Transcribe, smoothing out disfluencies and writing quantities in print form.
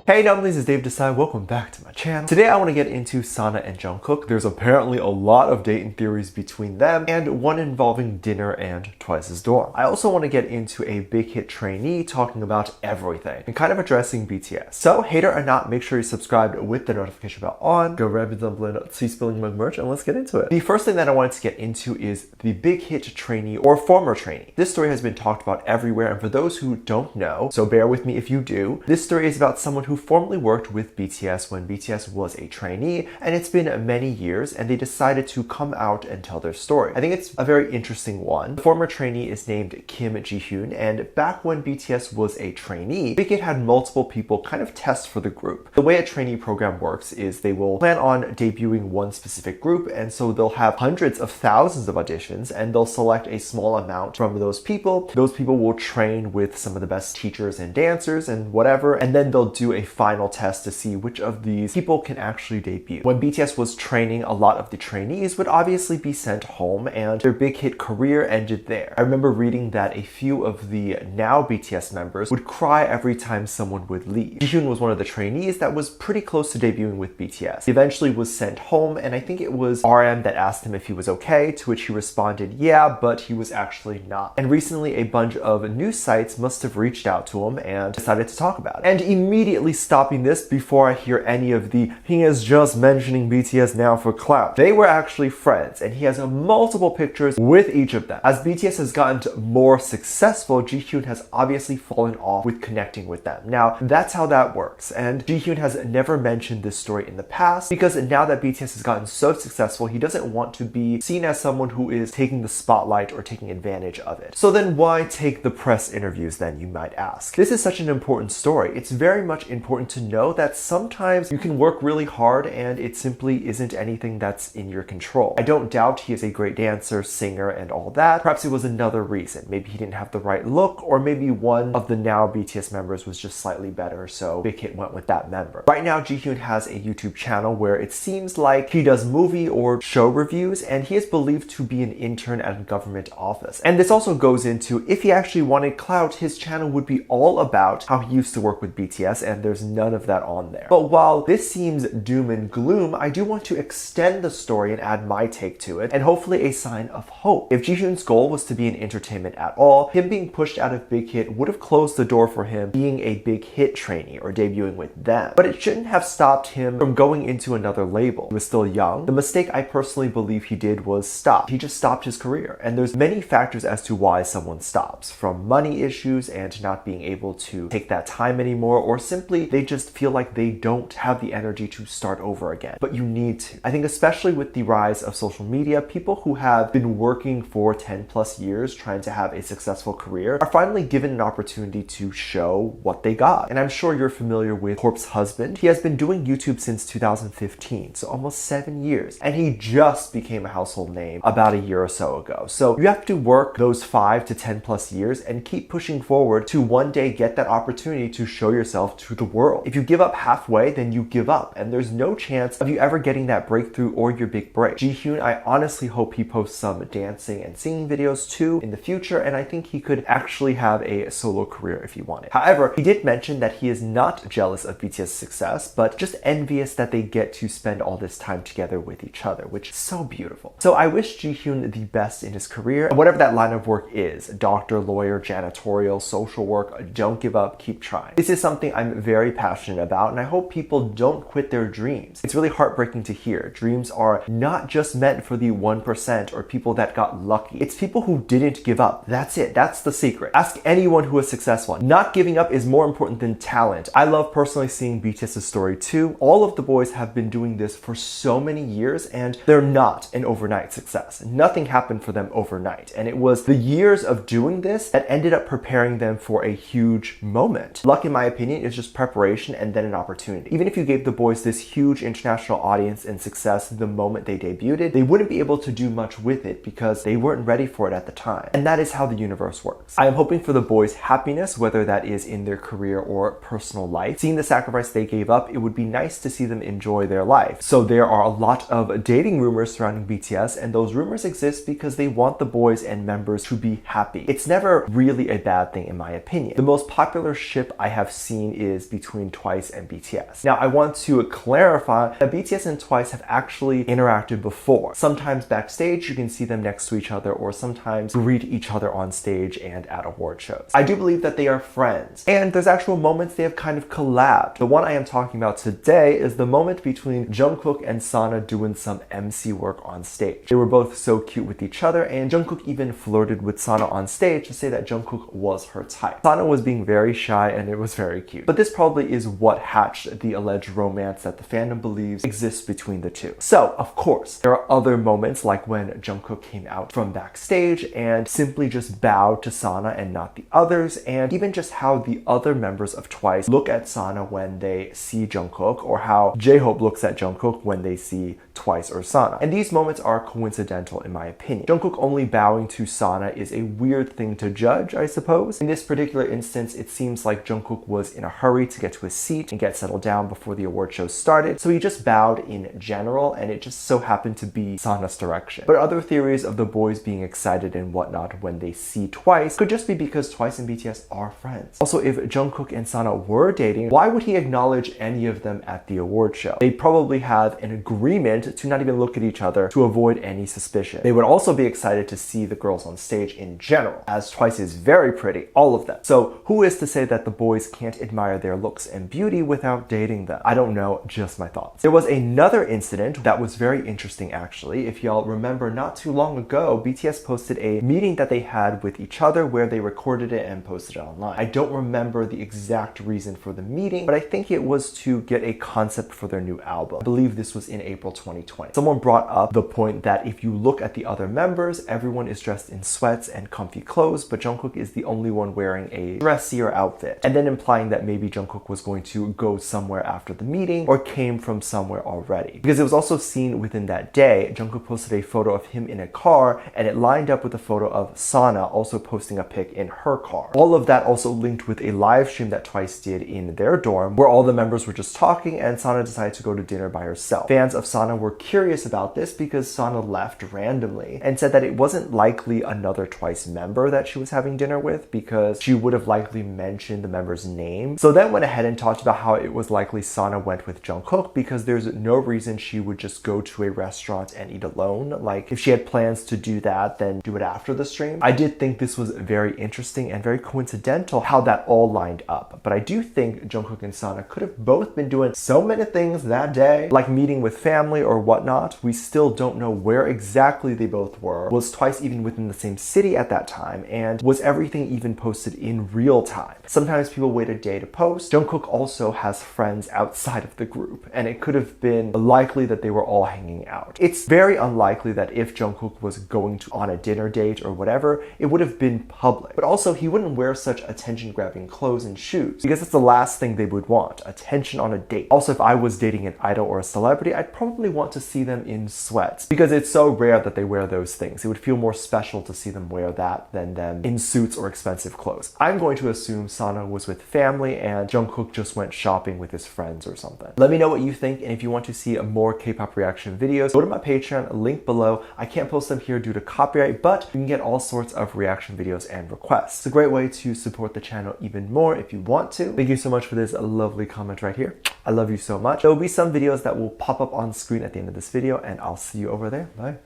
Hey Numblies, it's Dave Desai. Welcome back to my channel. Today I want to get into Sana and Jungkook. There's apparently a lot of dating theories between them and one involving dinner and Twice's dorm. I also want to get into a big hit trainee talking about everything and kind of addressing BTS. So hater or not, make sure you subscribe with the notification bell on. Go grab your dumpling, see spilling mug merch, and let's get into it. The first thing that I wanted to get into is the big hit trainee or former trainee. This story has been talked about everywhere, and for those who don't know, so bear with me if you do, this story is about someone who formerly worked with BTS when BTS was a trainee, and it's been many years, and they decided to come out and tell their story. I think it's a very interesting one. The former trainee is named Kim Ji-hyun, and back when BTS was a trainee, BigHit had multiple people kind of test for the group. The way a trainee program works is they will plan on debuting one specific group, and so they'll have hundreds of thousands of auditions, and they'll select a small amount from those people. Those people will train with some of the best teachers and dancers and whatever, and then they'll do a final test to see which of these people can actually debut. When BTS was training, a lot of the trainees would obviously be sent home and their big hit career ended there. I remember reading that a few of the now BTS members would cry every time someone would leave. Ji-hyun was one of the trainees that was pretty close to debuting with BTS. He eventually was sent home, and I think it was RM that asked him if he was okay, to which he responded, yeah, but he was actually not. And recently a bunch of news sites must have reached out to him and decided to talk about it. And immediately stopping this before I hear any of the "he is just mentioning BTS now for clout." They were actually friends, and he has multiple pictures with each of them. As BTS has gotten more successful, Ji-hyun has obviously fallen off with connecting with them. Now, that's how that works, and Ji-hyun has never mentioned this story in the past because now that BTS has gotten so successful, he doesn't want to be seen as someone who is taking the spotlight or taking advantage of it. So then why take the press interviews then, you might ask? This is such an important story. It's very much important to know that sometimes you can work really hard and it simply isn't anything that's in your control. I don't doubt he is a great dancer, singer, and all that. Perhaps it was another reason. Maybe he didn't have the right look, or maybe one of the now BTS members was just slightly better, so Big Hit went with that member. Right now, Ji-hyun has a YouTube channel where it seems like he does movie or show reviews, and he is believed to be an intern at a government office. And this also goes into, if he actually wanted clout, his channel would be all about how he used to work with BTS, and there's none of that on there. But while this seems doom and gloom, I do want to extend the story and add my take to it, and hopefully a sign of hope. If Ji-hyun's goal was to be in entertainment at all, him being pushed out of Big Hit would have closed the door for him being a big hit trainee or debuting with them. But it shouldn't have stopped him from going into another label. He was still young. The mistake I personally believe he did was stop. He just stopped his career. And there's many factors as to why someone stops, from money issues and not being able to take that time anymore, or simply they just feel like they don't have the energy to start over again. But you need to. I think especially with the rise of social media, people who have been working for 10 plus years trying to have a successful career are finally given an opportunity to show what they got. And I'm sure you're familiar with Corp's husband. He has been doing YouTube since 2015, so almost 7 years. And he just became a household name about a year or so ago. So you have to work those 5 to 10 plus years and keep pushing forward to one day get that opportunity to show yourself to the world. If you give up halfway, then you give up, and there's no chance of you ever getting that breakthrough or your big break. Ji-hyun, I honestly hope he posts some dancing and singing videos too in the future, and I think he could actually have a solo career if he wanted. However, he did mention that he is not jealous of BTS' success, but just envious that they get to spend all this time together with each other, which is so beautiful. So I wish Ji-hyun the best in his career, and whatever that line of work is, doctor, lawyer, janitorial, social work, don't give up, keep trying. This is something I'm very passionate about, and I hope people don't quit their dreams. It's really heartbreaking to hear. Dreams are not just meant for the 1% or people that got lucky. It's people who didn't give up. That's it. That's the secret. Ask anyone who is successful. Not giving up is more important than talent. I love personally seeing BTS' story too. All of the boys have been doing this for so many years, and they're not an overnight success. Nothing happened for them overnight, and it was the years of doing this that ended up preparing them for a huge moment. Luck, in my opinion, is just preparation and then an opportunity. Even if you gave the boys this huge international audience and success the moment they debuted, they wouldn't be able to do much with it because they weren't ready for it at the time. And that is how the universe works. I am hoping for the boys' happiness, whether that is in their career or personal life. Seeing the sacrifice they gave up, it would be nice to see them enjoy their life. So there are a lot of dating rumors surrounding BTS, and those rumors exist because they want the boys and members to be happy. It's never really a bad thing in my opinion. The most popular ship I have seen is between Twice and BTS. Now, I want to clarify that BTS and Twice have actually interacted before. Sometimes backstage, you can see them next to each other, or sometimes greet each other on stage and at award shows. I do believe that they are friends, and there's actual moments they have kind of collabed. The one I am talking about today is the moment between Jungkook and Sana doing some MC work on stage. They were both so cute with each other, and Jungkook even flirted with Sana on stage to say that Jungkook was her type. Sana was being very shy, and it was very cute. But this probably is what hatched the alleged romance that the fandom believes exists between the two. So, of course, there are other moments like when Jungkook came out from backstage and simply just bowed to Sana and not the others, and even just how the other members of Twice look at Sana when they see Jungkook, or how J-Hope looks at Jungkook when they see Twice or Sana. And these moments are coincidental in my opinion. Jungkook only bowing to Sana is a weird thing to judge, I suppose. In this particular instance, it seems like Jungkook was in a hurry to get to his seat and get settled down before the award show started, so he just bowed in general, and it just so happened to be Sana's direction. But other theories of the boys being excited and whatnot when they see Twice could just be because Twice and BTS are friends. Also, if Jungkook and Sana were dating, why would he acknowledge any of them at the award show? They'd probably have an agreement to not even look at each other to avoid any suspicion. They would also be excited to see the girls on stage in general, as Twice is very pretty, all of them. So who is to say that the boys can't admire their looks and beauty without dating them? I don't know, just my thoughts. There was another incident that was very interesting actually. If y'all remember, not too long ago, BTS posted a meeting that they had with each other where they recorded it and posted it online. I don't remember the exact reason for the meeting, but I think it was to get a concept for their new album. I believe this was in April 2020. Someone brought up the point that if you look at the other members, everyone is dressed in sweats and comfy clothes, but Jungkook is the only one wearing a dressier outfit. And then implying that maybe Jungkook was going to go somewhere after the meeting or came from somewhere already. Because it was also seen within that day, Jungkook posted a photo of him in a car, and it lined up with a photo of Sana also posting a pic in her car. All of that also linked with a live stream that Twice did in their dorm, where all the members were just talking and Sana decided to go to dinner by herself. Fans of Sana were curious about this because Sana left randomly and said that it wasn't likely another Twice member that she was having dinner with, because she would have likely mentioned the member's name. So then went ahead and talked about how it was likely Sana went with Jungkook because there's no reason she would just go to a restaurant and eat alone. Like, if she had plans to do that, then do it after the stream. I did think this was very interesting and very coincidental how that all lined up. But I do think Jungkook and Sana could have both been doing so many things that day, like meeting with family or whatnot. We still don't know where exactly they both were. Was Twice even within the same city at that time? And was everything even posted in real time? Sometimes people wait a day to post. Jungkook also has friends outside of the group, and it could have been likely that they were all hanging out. It's very unlikely that if Jungkook was going on a dinner date or whatever, it would have been public. But also, he wouldn't wear such attention-grabbing clothes and shoes, because it's the last thing they would want, attention on a date. Also, if I was dating an idol or a celebrity, I'd probably want to see them in sweats, because it's so rare that they wear those things. It would feel more special to see them wear that than them in suits or expensive clothes. I'm going to assume Sana was with family and Jungkook just went shopping with his friends or something. Let me know what you think, and if you want to see more K-pop reaction videos, go to my Patreon, link below. I can't post them here due to copyright, but you can get all sorts of reaction videos and requests. It's a great way to support the channel even more if you want to. Thank you so much for this lovely comment right here. I love you so much. There will be some videos that will pop up on screen at the end of this video, and I'll see you over there. Bye.